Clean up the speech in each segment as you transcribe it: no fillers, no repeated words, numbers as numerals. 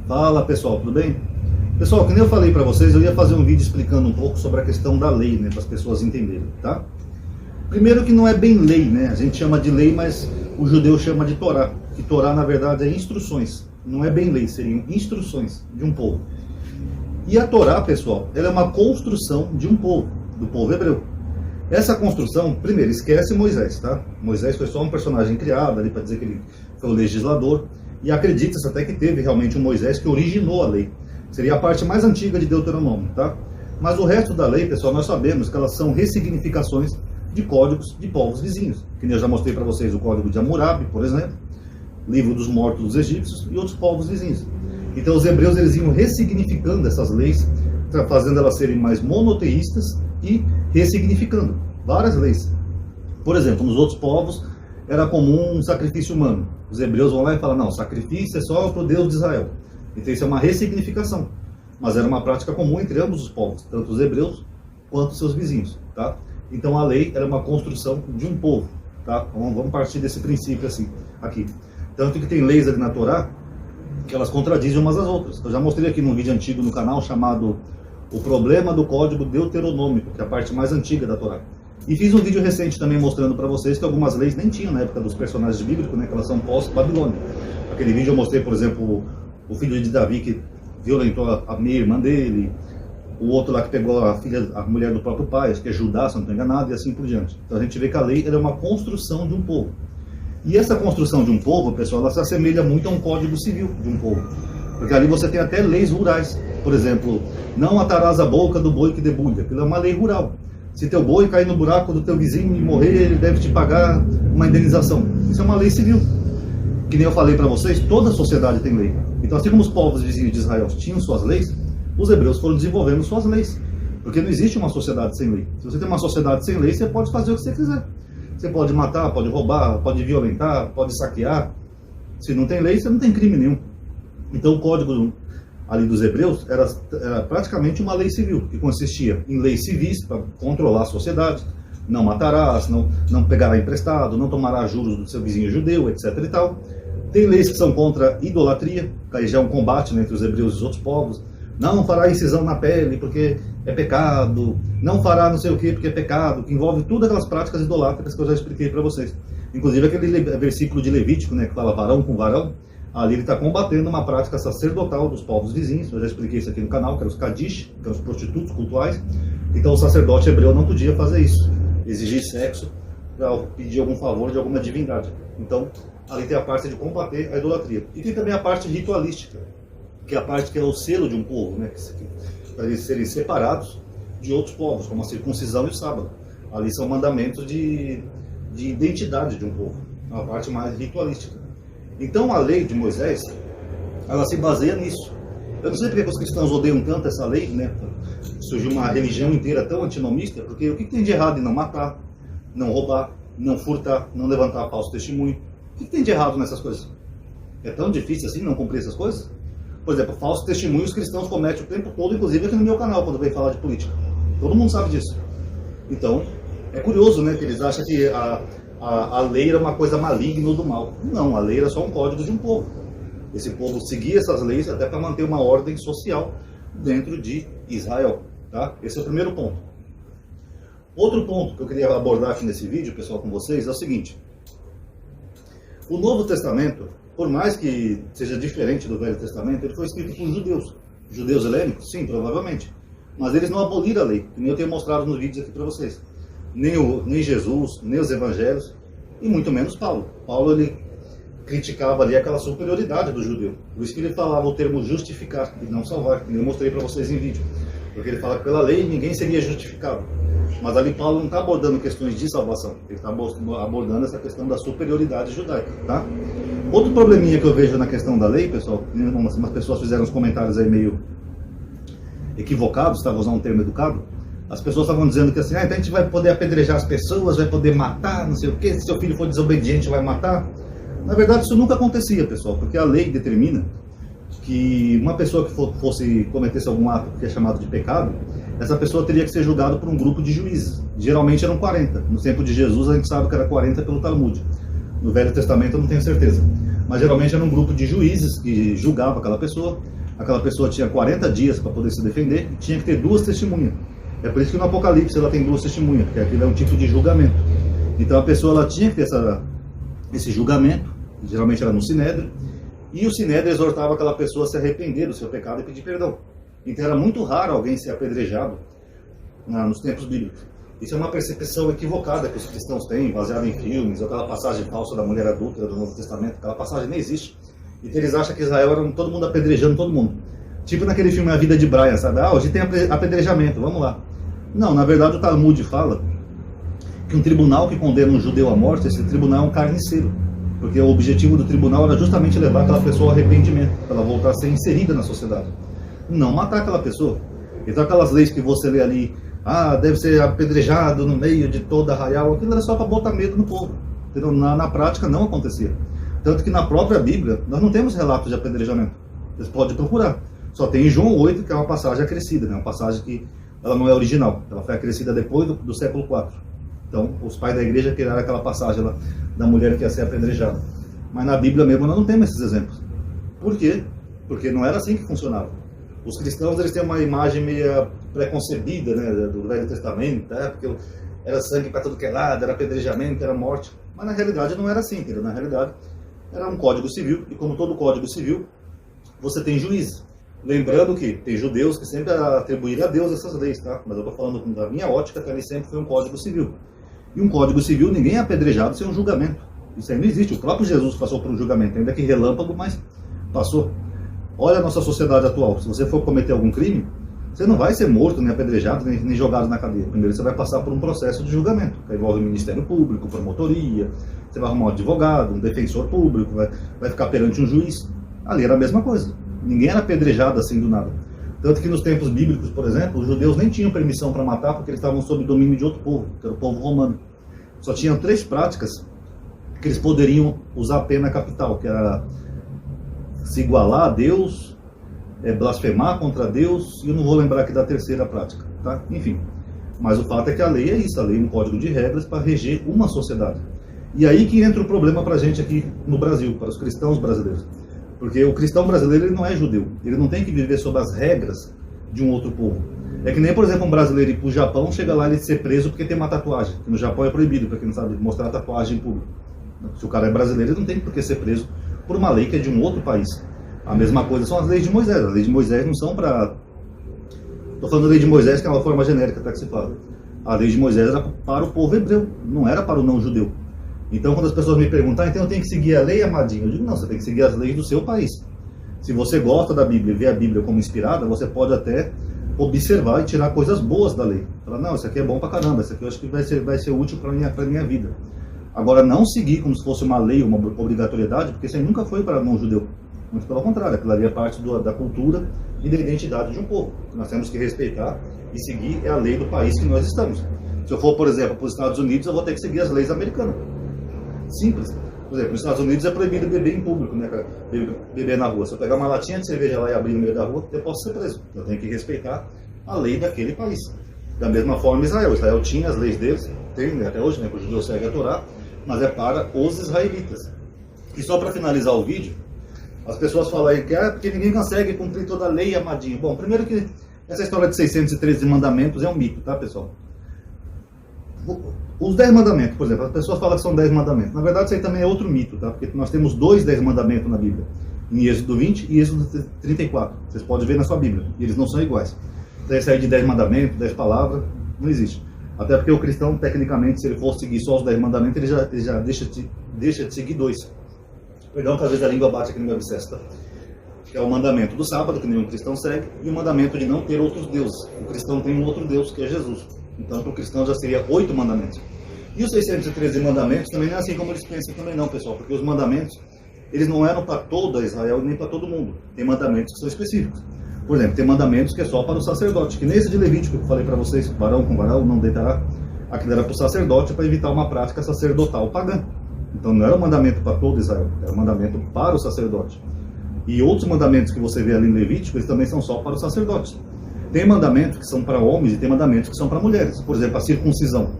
Fala pessoal, tudo bem? Pessoal, como eu falei para vocês, eu ia fazer um vídeo explicando um pouco sobre a questão da lei, né, para as pessoas entenderem, tá? Primeiro que não é bem lei, né? A gente chama de lei, mas o judeu chama de Torá. Que Torá, na verdade, é instruções. Não é bem lei, seriam instruções de um povo. E a Torá, pessoal, ela é uma construção de um povo, do povo hebreu. Essa construção, primeiro, esquece Moisés, tá? Moisés foi só um personagem criado ali para dizer que ele foi o legislador. E acredita-se até que teve realmente um Moisés que originou a lei. Seria a parte mais antiga de Deuteronômio, tá? Mas o resto da lei, pessoal, nós sabemos que elas são ressignificações de códigos de povos vizinhos. Que eu já mostrei para vocês o código de Hammurabi, por exemplo, livro dos mortos dos egípcios e outros povos vizinhos. Então os hebreus eles iam ressignificando essas leis, fazendo elas serem mais monoteístas e ressignificando várias leis. Por exemplo, nos outros povos era comum um sacrifício humano. Os hebreus vão lá e falam, não, sacrifício é só para o Deus de Israel. Então isso é uma ressignificação. Mas era uma prática comum entre ambos os povos, tanto os hebreus quanto os seus vizinhos, tá? Então a lei era uma construção de um povo, tá? Vamos partir desse princípio assim, aqui. Tanto que tem leis ali na Torá que elas contradizem umas às outras. Eu já mostrei aqui num vídeo antigo no canal chamado O Problema do Código Deuteronômico, que é a parte mais antiga da Torá. E fiz um vídeo recente também mostrando para vocês que algumas leis nem tinham na época dos personagens bíblicos, né, que elas são pós-Babilônia. Aquele vídeo eu mostrei, por exemplo, o filho de Davi que violentou a meia-irmã dele, o outro lá que pegou a mulher do próprio pai, acho que é Judá, se não estou enganado, e assim por diante. Então a gente vê que a lei era uma construção de um povo. E essa construção de um povo, pessoal, ela se assemelha muito a um código civil de um povo. Porque ali você tem até leis rurais. Por exemplo, não atarás a boca do boi que debulha. Aquilo é uma lei rural. Se teu boi cair no buraco do teu vizinho e morrer, ele deve te pagar uma indenização. Isso é uma lei civil. Que nem eu falei para vocês, toda a sociedade tem lei. Então, assim como os povos vizinhos de Israel tinham suas leis, os hebreus foram desenvolvendo suas leis. Porque não existe uma sociedade sem lei. Se você tem uma sociedade sem lei, você pode fazer o que você quiser. Você pode matar, pode roubar, pode violentar, pode saquear. Se não tem lei, você não tem crime nenhum. Então, o código ali dos hebreus era praticamente uma lei civil, que consistia em leis civis para controlar a sociedade, não matarás, não pegará emprestado, não tomará juros do seu vizinho judeu, etc. e tal. Tem leis que são contra idolatria, que aí já é um combate, né, entre os hebreus e os outros povos. Não fará incisão na pele porque é pecado, não fará não sei o que porque é pecado, que envolve todas aquelas práticas idolátricas que eu já expliquei para vocês. Inclusive aquele versículo de Levítico, né, que fala varão com varão, ali ele está combatendo uma prática sacerdotal dos povos vizinhos. Eu já expliquei isso aqui no canal, que eram os Kadish, que eram os prostitutos cultuais. Então o sacerdote hebreu não podia fazer isso, exigir sexo para pedir algum favor de alguma divindade. Então ali tem a parte de combater a idolatria. E tem também a parte ritualística, que é a parte que é o selo de um povo, né, para eles serem separados de outros povos, como a circuncisão e o sábado. Ali são mandamentos de identidade de um povo, a parte mais ritualística. Então a lei de Moisés, ela se baseia nisso. Eu não sei porque os cristãos odeiam tanto essa lei, né? Surgiu uma religião inteira tão antinomista, porque o que tem de errado em não matar, não roubar, não furtar, não levantar falso testemunho? O que tem de errado nessas coisas? É tão difícil assim não cumprir essas coisas? Por exemplo, falso testemunho os cristãos cometem o tempo todo, inclusive aqui no meu canal, quando vem falar de política. Todo mundo sabe disso. Então, é curioso, né, que eles acham que a lei era uma coisa maligna ou do mal. Não, a lei era só um código de um povo. Esse povo seguia essas leis até para manter uma ordem social dentro de Israel. Tá? Esse é o primeiro ponto. Outro ponto que eu queria abordar aqui nesse vídeo, pessoal, com vocês, é o seguinte. O Novo Testamento, por mais que seja diferente do Velho Testamento, ele foi escrito por judeus. Judeus helênicos? Sim, provavelmente. Mas eles não aboliram a lei, como eu tenho mostrado nos vídeos aqui para vocês. Nem Jesus, nem os evangelhos, e muito menos Paulo. Paulo, ele criticava ali aquela superioridade do judeu. Por isso que ele falava o termo justificar e não salvar, que eu mostrei para vocês em vídeo. Porque ele fala que pela lei ninguém seria justificado. Mas ali Paulo não está abordando questões de salvação. Ele está abordando essa questão da superioridade judaica. Tá? Outro probleminha que eu vejo na questão da lei, pessoal, umas pessoas fizeram uns comentários aí meio equivocados, tá? Vou usar um termo educado. As pessoas estavam dizendo que assim, então a gente vai poder apedrejar as pessoas, vai poder matar, não sei o quê, se seu filho for desobediente vai matar. Na verdade isso nunca acontecia, pessoal, porque a lei determina que uma pessoa que cometesse algum ato que é chamado de pecado, essa pessoa teria que ser julgada por um grupo de juízes. Geralmente eram 40. No tempo de Jesus a gente sabe que era 40 pelo Talmud. No Velho Testamento eu não tenho certeza. Mas geralmente era um grupo de juízes que julgava aquela pessoa. aquela pessoa tinha 40 dias para poder se defender e tinha que ter 2 testemunhas. É por isso que no Apocalipse ela tem 2 testemunhas, porque aquilo é um tipo de julgamento. Então a pessoa ela tinha que ter esse julgamento, geralmente era no Sinédrio, e o Sinédrio exortava aquela pessoa a se arrepender do seu pecado e pedir perdão. Então era muito raro alguém ser apedrejado nos tempos bíblicos. Isso é uma percepção equivocada que os cristãos têm, baseada em filmes, ou aquela passagem falsa da mulher adúltera do Novo Testamento. Aquela passagem nem existe. Então eles acham que Israel era todo mundo apedrejando todo mundo. Tipo naquele filme A Vida de Brian, sabe? Hoje tem apedrejamento, vamos lá. Não, na verdade o Talmud fala que um tribunal que condena um judeu à morte, esse tribunal é um carniceiro. Porque o objetivo do tribunal era justamente levar aquela pessoa ao arrependimento, para ela voltar a ser inserida na sociedade. Não matar aquela pessoa. Então aquelas leis que você lê ali, deve ser apedrejado no meio de toda Arraial, aquilo era só para botar medo no povo. Entendeu? Na prática não acontecia. Tanto que na própria Bíblia, nós não temos relatos de apedrejamento. Vocês podem procurar. Só tem em João 8, que é uma passagem acrescida, né? Uma passagem que ela não é original. Ela foi acrescida depois do século IV. Então, os pais da igreja criaram aquela passagem lá, da mulher que ia ser apedrejada. Mas na Bíblia mesmo nós não temos esses exemplos. Por quê? Porque não era assim que funcionava. Os cristãos eles têm uma imagem meio preconcebida, né, do Velho Testamento, porque era sangue para todo que é lado, era apedrejamento, era morte. Mas na realidade não era assim, entendeu? Na realidade era um código civil, e como todo código civil, você tem juízes. Lembrando que tem judeus que sempre atribuíram a Deus essas leis, tá? Mas eu estou falando da minha ótica, que ali sempre foi um código civil. E um código civil, ninguém é apedrejado sem um julgamento. Isso aí não existe. O próprio Jesus passou por um julgamento, ainda que relâmpago, mas passou. Olha a nossa sociedade atual. Se você for cometer algum crime, você não vai ser morto, nem apedrejado, nem jogado na cadeia. Primeiro você vai passar por um processo de julgamento, que envolve o Ministério Público, promotoria, você vai arrumar um advogado, um defensor público, vai ficar perante um juiz. Ali era a mesma coisa. Ninguém era apedrejado assim do nada. Tanto que nos tempos bíblicos, por exemplo, os judeus nem tinham permissão para matar porque eles estavam sob domínio de outro povo, que era o povo romano. Só tinham 3 práticas que eles poderiam usar a pena capital, que era se igualar a Deus, blasfemar contra Deus, e eu não vou lembrar aqui da terceira prática, tá? Enfim. Mas o fato é que a lei é isso, a lei é um código de regras para reger uma sociedade. E aí que entra o problema para a gente aqui no Brasil, para os cristãos brasileiros. Porque o cristão brasileiro ele não é judeu, ele não tem que viver sob as regras de um outro povo. É que nem, por exemplo, um brasileiro ir para o Japão, chega lá e ele ser preso porque tem uma tatuagem. Que no Japão é proibido, para quem não sabe, mostrar tatuagem em público. Se o cara é brasileiro, ele não tem por que ser preso por uma lei que é de um outro país. A mesma coisa são as leis de Moisés. As leis de Moisés não são para... Estou falando da lei de Moisés, que é uma forma genérica, tá, que se fala. A lei de Moisés era para o povo hebreu, não era para o não judeu. Então, quando as pessoas me perguntam, então eu tenho que seguir a lei, amadinho? Eu digo, não, você tem que seguir as leis do seu país. Se você gosta da Bíblia e vê a Bíblia como inspirada, você pode até observar e tirar coisas boas da lei. Falar, não, isso aqui é bom pra caramba, isso aqui eu acho que vai ser útil para minha vida. Agora, não seguir como se fosse uma lei, uma obrigatoriedade, porque isso aí nunca foi para não judeu. Muito pelo contrário, aquilo ali é parte da cultura e da identidade de um povo. Nós temos que respeitar e seguir a lei do país que nós estamos. Se eu for, por exemplo, para os Estados Unidos, eu vou ter que seguir as leis americanas. Simples. Por exemplo, nos Estados Unidos é proibido beber em público, né, cara? Beber na rua. Se eu pegar uma latinha de cerveja lá e abrir no meio da rua, eu posso ser preso. Eu tenho que respeitar a lei daquele país. Da mesma forma, Israel tinha as leis deles, tem, né, até hoje, né, que o judeu segue a Torá, mas é para os israelitas. E só para finalizar o vídeo, as pessoas falam aí que porque ninguém consegue cumprir toda a lei, amadinho. Bom, primeiro que essa história de 613 mandamentos é um mito, tá, pessoal? Os 10 mandamentos, por exemplo, as pessoas falam que são 10 mandamentos. Na verdade, isso aí também é outro mito, tá? Porque nós temos 2 10 mandamentos na Bíblia. Em Êxodo 20 e Êxodo 34. Vocês podem ver na sua Bíblia. E eles não são iguais. Então, esse aí de 10 mandamentos, 10 palavras, não existe. Até porque o cristão, tecnicamente, se ele for seguir só os 10 mandamentos, ele já deixa de seguir 2. Perdão, que às vezes a língua bate aqui no meu abscesso, tá? Que é o mandamento do sábado, que nenhum cristão segue, e o mandamento de não ter outros deuses. O cristão tem um outro Deus, que é Jesus. Então, para o cristão já seria 8 mandamentos. E os 613 mandamentos também não é assim como eles pensam também não, pessoal. Porque os mandamentos, eles não eram para toda Israel nem para todo mundo. Tem mandamentos que são específicos. Por exemplo, tem mandamentos que é só para o sacerdote. Que nem esse de Levítico que eu falei para vocês, varão com varão não deitará. Aquilo era para o sacerdote para evitar uma prática sacerdotal pagã. Então não era um mandamento para todo Israel, era um mandamento para o sacerdote. E outros mandamentos que você vê ali em Levítico, eles também são só para os sacerdotes. Tem mandamentos que são para homens e tem mandamentos que são para mulheres. Por exemplo, a circuncisão.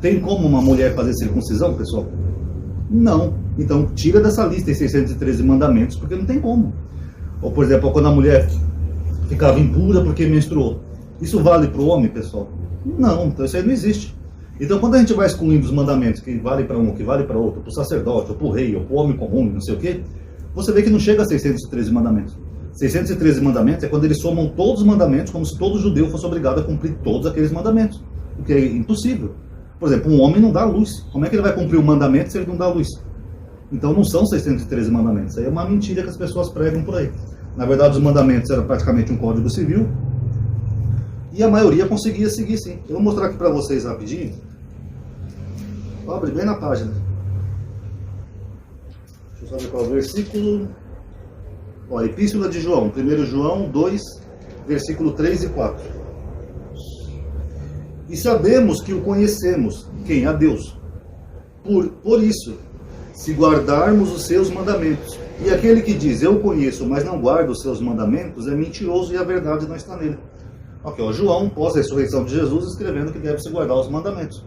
Tem como uma mulher fazer circuncisão, pessoal? Não. Então tira dessa lista os 613 mandamentos, porque não tem como. Ou, por exemplo, quando a mulher ficava impura porque menstruou. Isso vale para o homem, pessoal? Não, então isso aí não existe. Então quando a gente vai excluindo os mandamentos que vale para um, que vale para outro, para o sacerdote, ou para o rei, ou para o homem comum, não sei o quê, você vê que não chega a 613 mandamentos. 613 mandamentos é quando eles somam todos os mandamentos, como se todo judeu fosse obrigado a cumprir todos aqueles mandamentos, o que é impossível. Por exemplo, um homem não dá luz. Como é que ele vai cumprir o mandamento se ele não dá luz? Então não são 613 mandamentos. Isso aí é uma mentira que as pessoas pregam por aí. Na verdade, os mandamentos eram praticamente um código civil e a maioria conseguia seguir, sim. Eu vou mostrar aqui para vocês rapidinho. Abre bem na página. Deixa eu só ver qual é o versículo. Ó, Epístola de João, 1 João 2, versículo 3 e 4. E sabemos que o conhecemos, quem? A Deus. Por isso, se guardarmos os seus mandamentos. E aquele que diz, eu conheço, mas não guarda os seus mandamentos, é mentiroso e a verdade não está nele. Ok, ó, João, pós-ressurreição de Jesus, escrevendo que deve-se guardar os mandamentos.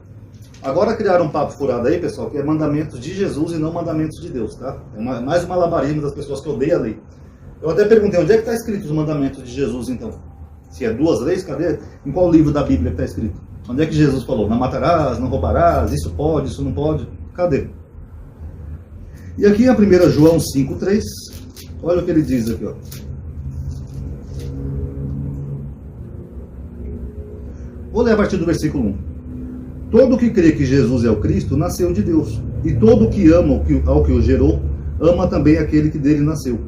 Agora criaram um papo furado aí, pessoal, que é mandamentos de Jesus e não mandamentos de Deus, tá? É mais um malabarismo das pessoas que odeiam a lei. Eu até perguntei, onde é que está escrito os mandamentos de Jesus, então? Se é 2 leis, cadê? Em qual livro da Bíblia está escrito? Onde é que Jesus falou? Não matarás, não roubarás, isso pode, isso não pode? Cadê? E aqui em 1 João 5,3, olha o que ele diz aqui, ó. Vou ler a partir do versículo 1. Todo que crê que Jesus é o Cristo, nasceu de Deus. E todo que ama ao que o gerou, ama também aquele que dele nasceu.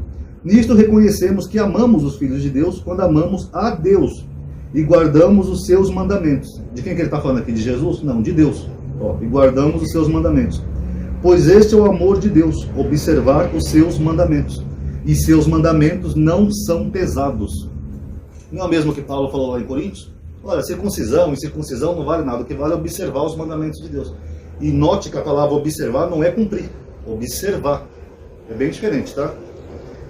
Nisto reconhecemos que amamos os filhos de Deus, quando amamos a Deus e guardamos os seus mandamentos. De quem que ele está falando aqui? De Jesus? Não, de Deus. Ó, e guardamos os seus mandamentos. Pois este é o amor de Deus, observar os seus mandamentos. E seus mandamentos não são pesados. Não é o mesmo que Paulo falou lá em Coríntios? Olha, circuncisão e circuncisão não vale nada. O que vale é observar os mandamentos de Deus. E note que a palavra observar não é cumprir. Observar. É bem diferente, tá?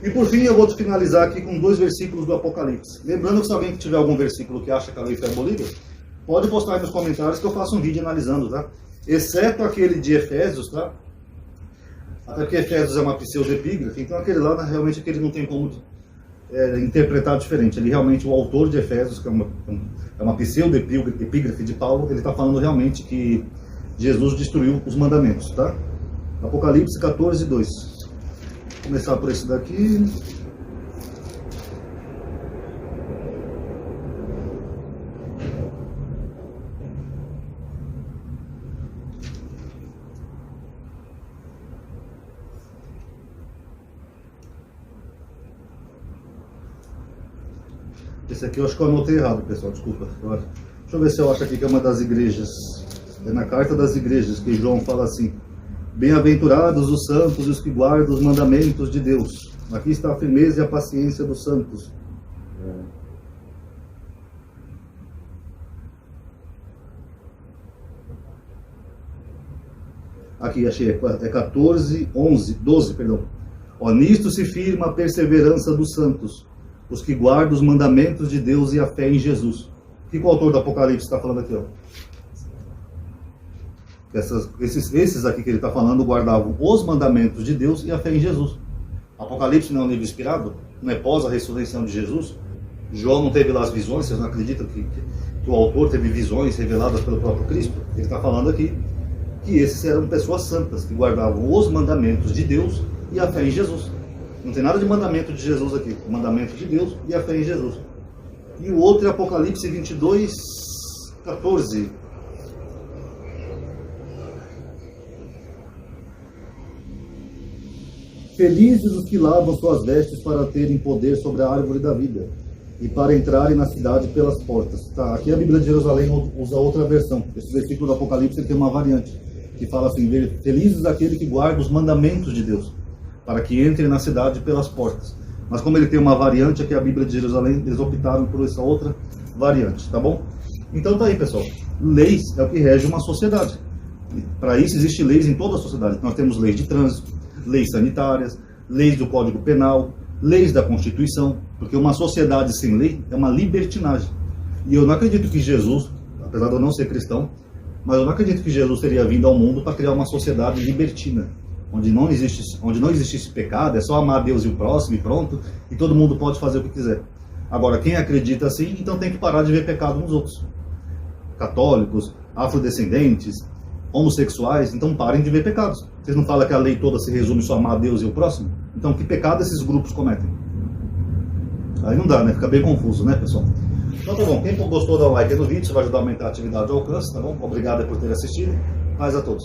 E por fim, eu vou finalizar aqui com 2 versículos do Apocalipse. Lembrando que se alguém tiver algum versículo que acha que a lei foi abolida, pode postar aí nos comentários que eu faço um vídeo analisando, tá? Exceto aquele de Efésios, tá? Até porque Efésios é uma pseudepígrafe, então aquele lá, realmente, aquele não tem como interpretar diferente. Ele realmente, o autor de Efésios, que é uma pseudepígrafe de Paulo, ele está falando realmente que Jesus destruiu os mandamentos, tá? Apocalipse 14, 2. Vou começar por esse daqui. Esse aqui eu acho que eu anotei errado, pessoal, desculpa. Deixa eu ver se eu acho aqui que é uma das igrejas. É na carta das igrejas que João fala assim: bem-aventurados os santos e os que guardam os mandamentos de Deus. Aqui está a firmeza e a paciência dos santos. Aqui, achei, é 14, 11, 12, perdão. Ó, nisto se firma a perseverança dos santos, os que guardam os mandamentos de Deus e a fé em Jesus. O que o autor do Apocalipse está falando aqui? Ó? Esses aqui que ele está falando guardavam os mandamentos de Deus e a fé em Jesus. Apocalipse não é um livro inspirado? Não é pós a ressurreição de Jesus? João não teve lá as visões? Vocês não acreditam que o autor teve visões reveladas pelo próprio Cristo? Ele está falando aqui que esses eram pessoas santas, que guardavam os mandamentos de Deus e a fé em Jesus. Não tem nada de mandamento de Jesus aqui. O mandamento de Deus e a fé em Jesus. E o outro é Apocalipse 22, 14. Felizes os que lavam suas vestes para terem poder sobre a árvore da vida e para entrarem na cidade pelas portas. Tá, aqui a Bíblia de Jerusalém usa outra versão. Esse versículo do Apocalipse ele tem uma variante que fala assim: felizes aquele que guarda os mandamentos de Deus, para que entre na cidade pelas portas. Mas como ele tem uma variante aqui, a Bíblia de Jerusalém, eles optaram por essa outra variante, tá bom? Então tá aí, pessoal. Leis é o que rege uma sociedade. Para isso existem leis em toda a sociedade. Nós temos leis de trânsito, leis sanitárias, leis do Código Penal, leis da Constituição, porque uma sociedade sem lei é uma libertinagem. E eu não acredito que Jesus, apesar de eu não ser cristão, mas eu não acredito que Jesus teria vindo ao mundo para criar uma sociedade libertina, onde não existisse pecado, é só amar a Deus e o próximo e pronto, e todo mundo pode fazer o que quiser. Agora, quem acredita assim, então tem que parar de ver pecado nos outros. Católicos, afrodescendentes, homossexuais, então parem de ver pecados. Vocês não falam que a lei toda se resume só a amar a Deus e o próximo? Então, que pecado esses grupos cometem? Aí não dá, né? Fica bem confuso, né, pessoal? Então tá bom, quem gostou, dá um like aí no vídeo, isso vai ajudar a aumentar a atividade e o alcance, tá bom? Obrigado por ter assistido. Paz a todos.